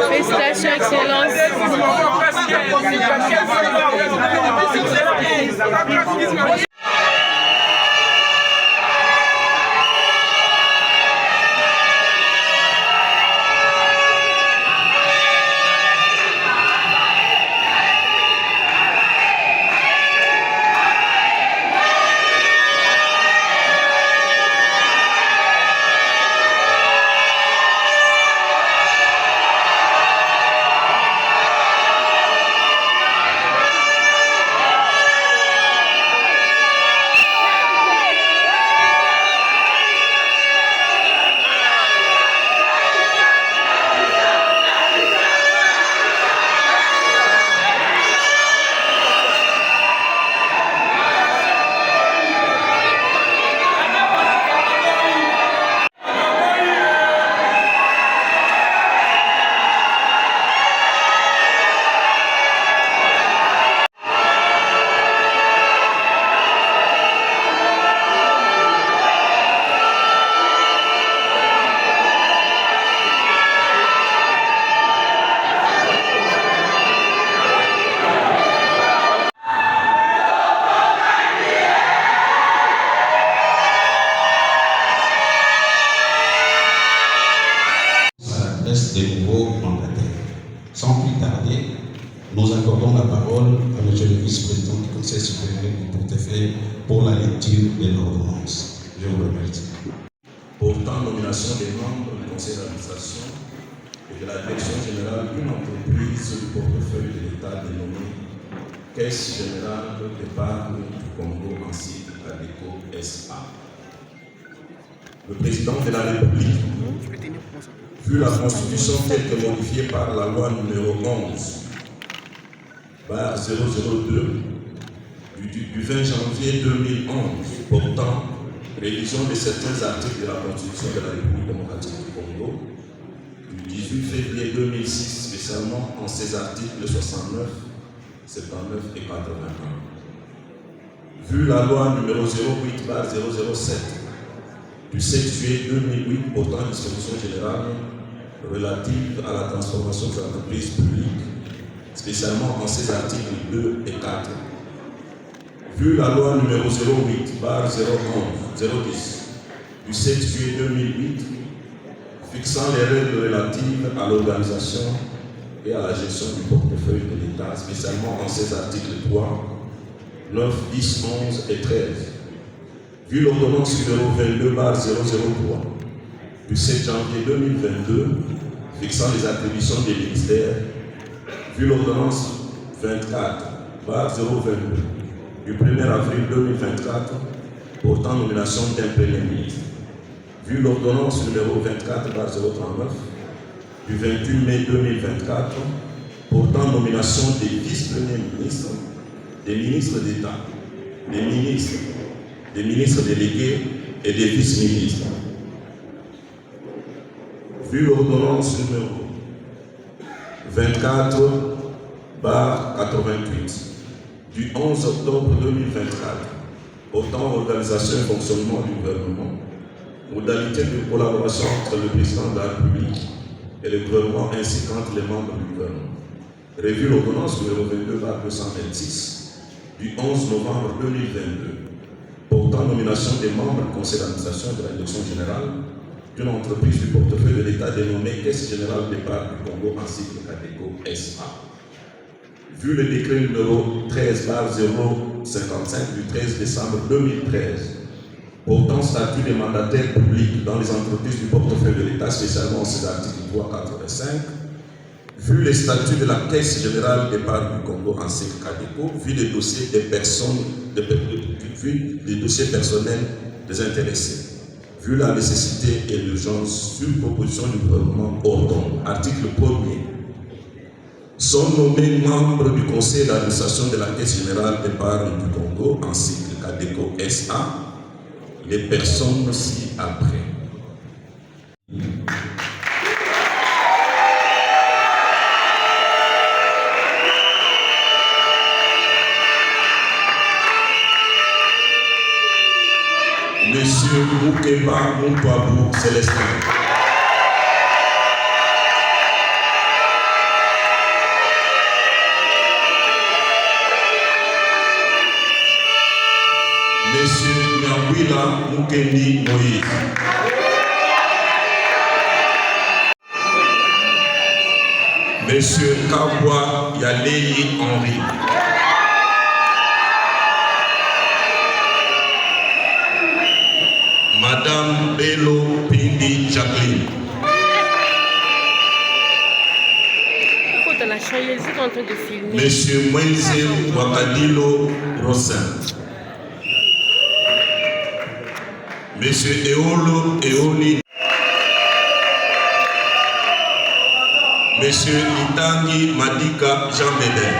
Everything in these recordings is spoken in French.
Félicitations, Excellence. Des nouveaux mandataires. Sans plus tarder, nous accordons la parole à M. le vice-président du Conseil supérieur du portefeuille pour la lecture de l'ordonnance. Je vous remercie. Portant nomination des membres du Conseil d'administration et de la direction générale d'une entreprise du portefeuille de l'État dénommée Caisse générale d'épargne du Congo ainsi que CADECO SA. Le président de la République, vu la Constitution telle que modifiée par la loi numéro 11/002 du 20 janvier 2011 portant révision de certains articles de la Constitution de la République démocratique du Congo, du 18 février 2006, spécialement en ses articles 69, 79 et 81. Vu la loi numéro 08/007 du 7 juillet 2008 portant disposition générale relative à la transformation des entreprises publiques, spécialement en ses articles 2 et 4. Vu la loi numéro 08/011/010 du 7 juillet 2008 fixant les règles relatives à l'organisation et à la gestion du portefeuille de l'État, spécialement en ses articles 3, 9, 10, 11 et 13. Vu l'ordonnance numéro 22/003 du 7 janvier 2022 fixant les attributions des ministères, vu l'ordonnance 24/022 du 1er avril 2024 portant nomination d'un premier ministre, vu l'ordonnance numéro 24/039 du 28 mai 2024 portant nomination des vice-premiers ministres, des ministres d'État, des ministres délégués et des vice-ministres. Vu l'ordonnance numéro 24/88 du 11 octobre 2024 portant organisation et fonctionnement du gouvernement, modalité de collaboration entre le président de la République et le gouvernement ainsi qu'entre les membres du gouvernement. Revue l'ordonnance numéro 22/226 du 11 novembre 2022 portant nomination des membres du conseil d'administration de la direction générale d'une entreprise du portefeuille de l'État dénommée Caisse générale d'épargne du Congo ainsi que CADECO SA. Vu le décret numéro 13/055 du 13 décembre 2013 portant statut des mandataires publics dans les entreprises du portefeuille de l'État, spécialement ces articles 3, 4 et 5, vu les statuts de la Caisse générale d'épargne du Congo ainsi que CADECO, vu les dossiers des personnes, vu les dossiers personnels des intéressés, vu la nécessité et l'urgence sur proposition du gouvernement ordonne, article 1er, sont nommés membres du conseil d'administration de la Caisse générale d'épargne du Congo ainsi que CADECO SA, les personnes ci-après. Monsieur Moukeba Moukouabou Célestin. Monsieur Nyangwila Moukendi Moïse. Monsieur Kabwa Yalei Henri. Madame Bello Pindi Jacqueline. Monsieur Moïse Wakadilo Rosin. Monsieur Eolo Eoni. Monsieur Itangi Madika Jean Médin.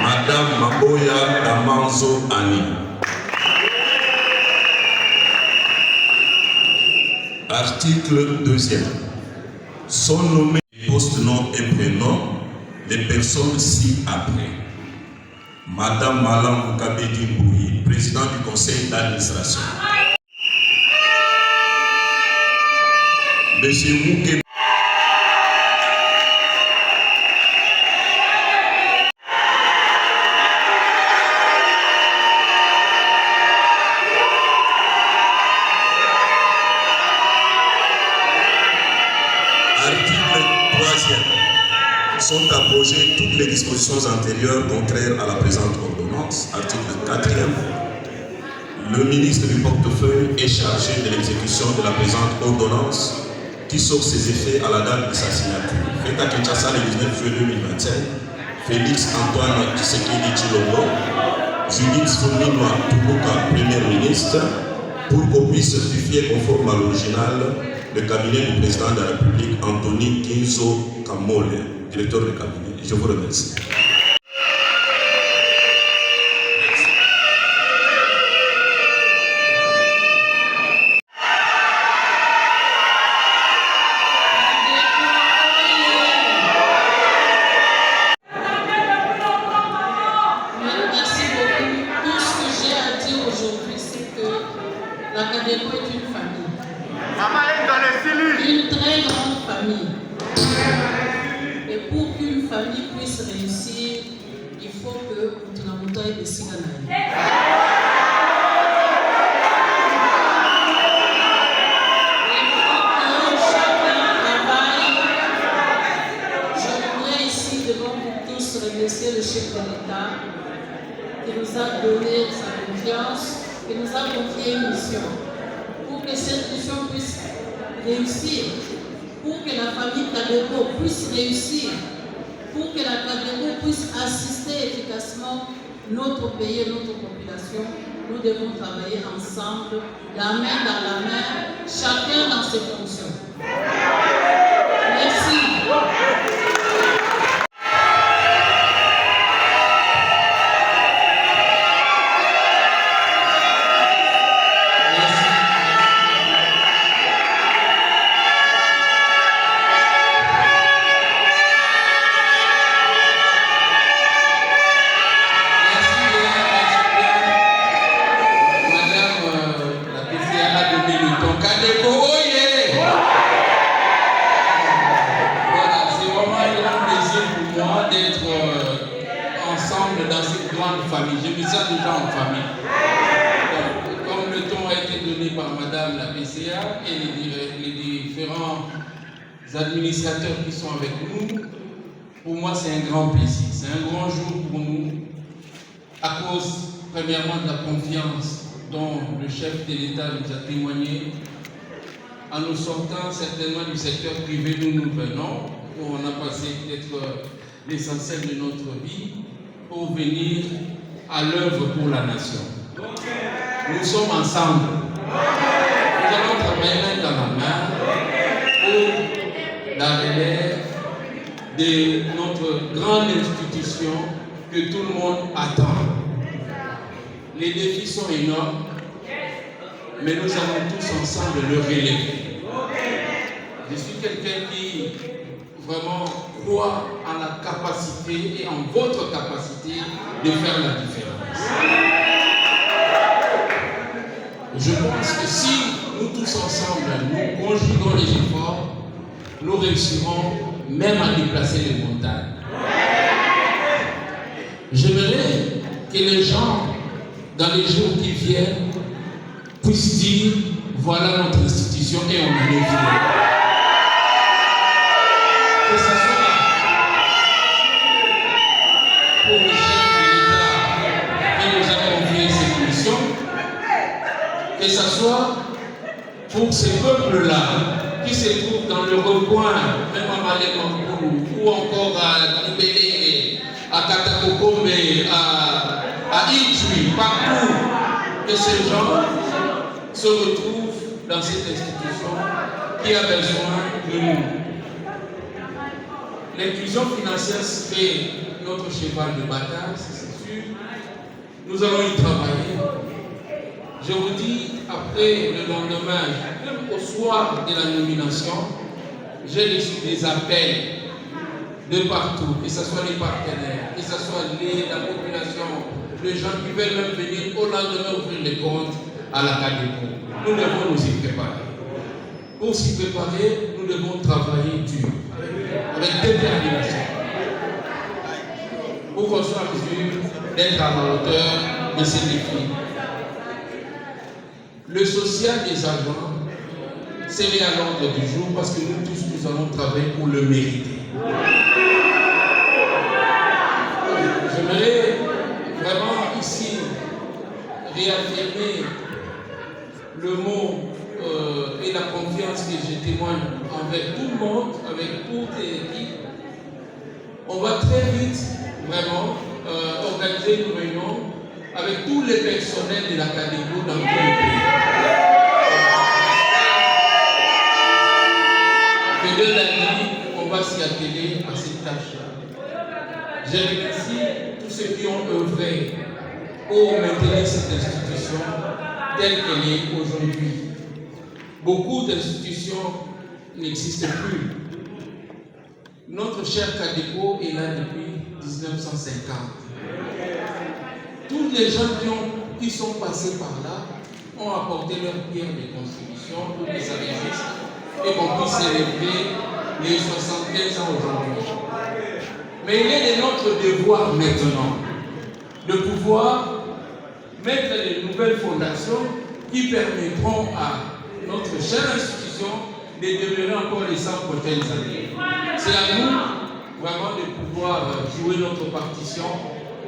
Madame Maboya Damanzo Annie. Article 2e. Sont nommés postes, nom et prénom les personnes ci-après. Madame Malam Kabedi Bouyi, président du conseil d'administration. Monsieur Mouké. Article 3e. Sont abrogées toutes les dispositions antérieures contraires à la présente ordonnance. Article 4e. Le ministre du portefeuille est chargé de l'exécution de la présente ordonnance qui sort ses effets à la date de sa signature. Fait à Kinshasa le 19 juillet 2025, Félix Antoine Tshisekedi Tshilombo, Judith Fominwa Tukuka, Premier ministre, pour qu'on puisse certifier conforme à l'original le cabinet du président de la République, Anthony Kinzo Kamole, directeur du cabinet. Je vous remercie. La CADECO est une famille. Une très grande famille. Et pour qu'une famille puisse réussir, il faut que Tunamuta ait des signaux. Remercier le chef de l'État qui nous a donné sa confiance, qui nous a confié une mission. Pour que cette mission puisse réussir, pour que la famille CADECO puisse réussir, pour que la CADECO puisse assister efficacement notre pays et notre population, nous devons travailler ensemble, la main dans la main, chacun dans ses fonctions. Merci. Dans cette grande famille, je me sens déjà en famille. Donc, comme le ton a été donné par Madame la PCA et les différents administrateurs qui sont avec nous, pour moi c'est un grand plaisir, c'est un grand jour pour nous, à cause premièrement de la confiance dont le chef de l'État nous a témoigné, en nous sortant certainement du secteur privé d'où nous venons, où on a passé peut-être l'essentiel de notre vie, pour venir à l'œuvre pour la nation. Nous sommes ensemble. Nous allons travailler main dans la main pour la relève de notre grande institution que tout le monde attend. Les défis sont énormes, mais nous allons tous ensemble le relever. Je suis quelqu'un qui vraiment croit en la capacité et en votre capacité de faire la différence. Je pense que si nous tous ensemble, nous conjuguons les efforts, nous réussirons même à déplacer les montagnes. J'aimerais que les gens, dans les jours qui viennent, puissent dire, voilà notre institution et on en est fiers. Que ce soit pour le chef de l'État qui nous a confié cette mission, que ce soit pour ces peuples-là qui se trouvent dans le recoin, même à Malé-Mamboulou, ou encore à Libélé, à Katakokome, à Itui, partout, que ces gens se retrouvent dans cette institution qui a besoin de nous. L'inclusion financière serait notre cheval de bataille, c'est sûr. Nous allons y travailler. Je vous dis, après le lendemain, même au soir de la nomination, j'ai reçu des appels de partout, que ce soit les partenaires, que ce soit la population, les gens qui veulent même venir au lendemain ouvrir les comptes à la CADECO. Nous devons nous y préparer. Pour s'y préparer, nous devons travailler dur, avec détermination, pour qu'on soit en mesure d'être à la hauteur de ces défis. Le social des agents serait à l'ordre du jour parce que nous tous, nous allons travailler pour le mériter. J'aimerais vraiment ici réaffirmer le mot et la confiance que je témoigne envers tout le monde, avec toutes les équipes. On va très vite, vraiment, organiser une réunion avec tous les personnels de la CADECO dans tout le pays. Que de lundi, on va s'y atteler à cette tâche-là. Je remercie tous ceux qui ont œuvré pour maintenir cette institution telle qu'elle est aujourd'hui. Beaucoup d'institutions n'existent plus. Notre cher CADECO est là depuis 1950. Tous les gens qui sont passés par là ont apporté leur pierre de contribution pour que ça existe et qu'on puisse célébrer les 75 ans aujourd'hui. Mais il est de notre devoir maintenant de pouvoir mettre les nouvelles fondations qui permettront à notre chère institution de demeurer encore les 100 prochaines années. C'est à nous vraiment de pouvoir jouer notre partition.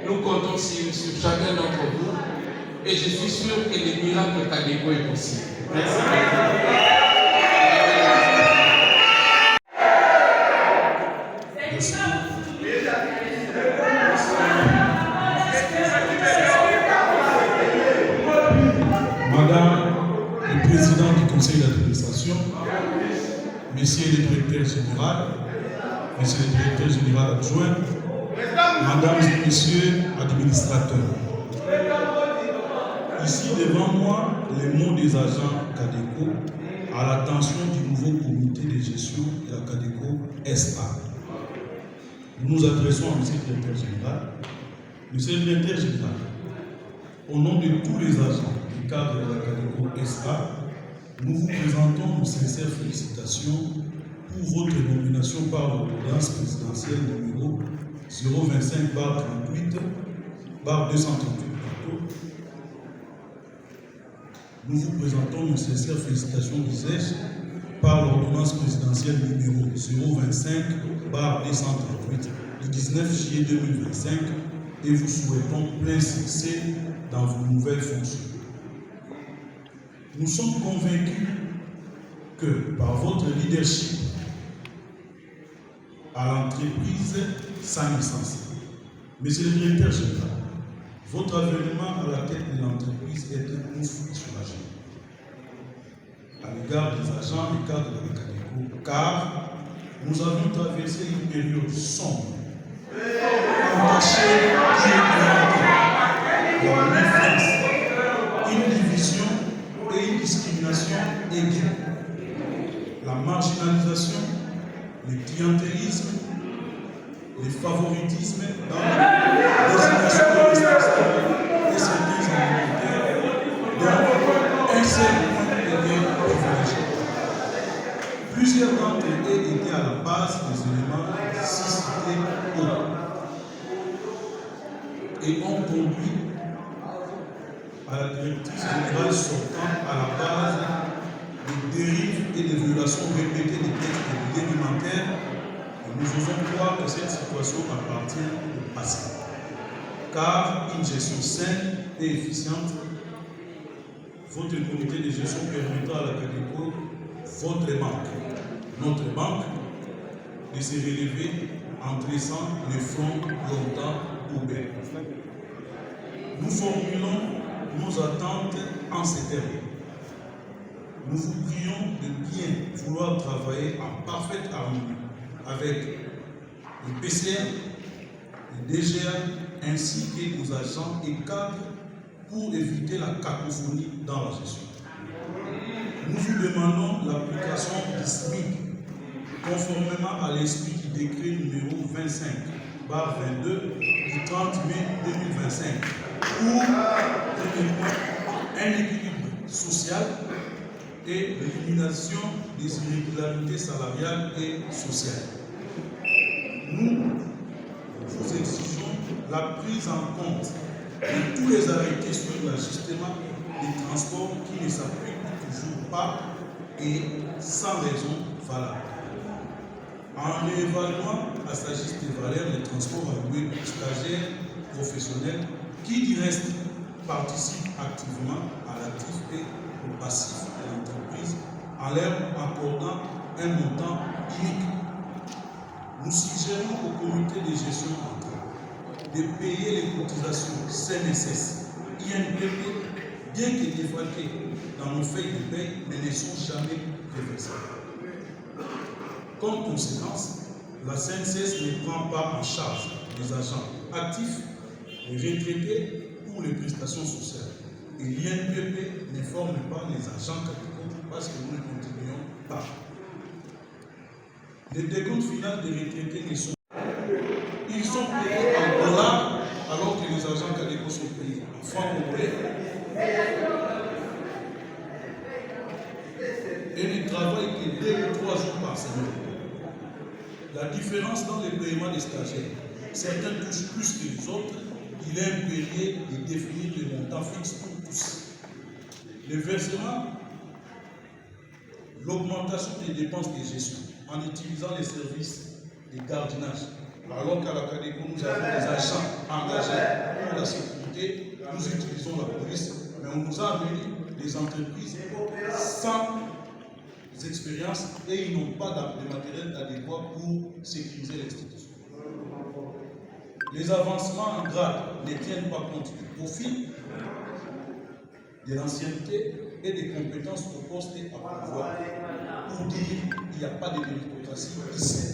Nous comptons sur chacun d'entre vous et je suis sûr que le miracle CADECO est possible. Merci. Madame le président du conseil d'administration, Monsieur le directeur général, Monsieur le directeur général adjoint, Mesdames et Messieurs administrateurs, ici devant moi, les mots des agents CADECO à l'attention du nouveau comité de gestion de la CADECO SA. Nous nous adressons à Monsieur le directeur général. Monsieur le directeur général, au nom de tous les agents du cadre de la CADECO SA, nous vous présentons nos sincères félicitations pour votre nomination par l'ordonnance présidentielle numéro 025/38/238. Nous vous présentons nos sincères félicitations, disais-je, par l'ordonnance présidentielle numéro 025/238 du 19 juillet 2025 et vous souhaitons plein succès dans vos nouvelles fonctions. Nous sommes convaincus que par votre leadership à l'entreprise sans licence, Monsieur le directeur général, votre avènement à la tête de l'entreprise est un ouf soulagant à l'égard des agents et cadres de la CADECO, car nous avions traversé une période sombre, entachée de l'influence, une division et une discrimination aiguë, la marginalisation, le clientélisme, le favoritisme dans la désignation des responsables et certains alimentaires, donc Plusieurs d'entre eux étaient à la base des éléments cités haut et ont conduit à la directive générale sortant à la base des dérives et des violations répétées des textes réglementaires. Et nous osons croire que cette situation appartient au passé, car une gestion saine et efficiente, votre comité de gestion permettra à la CADECO, votre banque, notre banque, de se relever en dressant le front longtemps ouvert. Nous formulons nos attentes en ces termes. Nous vous prions de bien vouloir travailler en parfaite harmonie avec le PCR, le DGA ainsi que nos agents et cadres pour éviter la cacophonie dans la gestion. Nous vous demandons l'application du SMIC conformément à l'esprit du décret numéro 25/22 du 30 mai 2025 pour un équilibre social et l'élimination des irrégularités salariales et sociales. Nous vous exigeons la prise en compte de tous les arrêtés sur l'ajustement des transports qui ne s'appliquent toujours pas et sans raison valable. En réévaluant à sa juste valeur les transports alloués aux stagiaires professionnels qui du reste participent activement à l'actif et au passif de l'entreprise en leur accordant un montant unique. Nous suggérons au comité de gestion de payer les cotisations CNSS, INPP, bien que défalquées dans nos feuilles de paie, mais ne sont jamais reversées. Comme conséquence, la CNSS ne prend pas en charge les agents actifs et retraités pour les prestations sociales. Et l'INPP ne forme pas les agents catégories parce que nous ne continuons pas. Les décomptes finaux des retraités ne sont pas. Ils sont payés en dollars alors que les agents catégories sont payés en francs congolais. Et ne travaillent que 2 ou 3 jours par semaine. La différence dans les paiements des stagiaires, certains touchent plus que les autres, il est impérieux de définir les montants fixes pour tous. Le versement, l'augmentation des dépenses de gestion en utilisant les services de gardiennage, alors qu'à la CADECO, nous avons des agents engagés pour la sécurité, nous utilisons la police, mais on nous a amené des entreprises sans expériences et ils n'ont pas de matériel adéquat pour sécuriser l'institution. Les avancements en grade ne tiennent pas compte du profil, de l'ancienneté et des compétences au poste à pouvoir. Pour dire qu'il n'y a pas de méritocratie ici.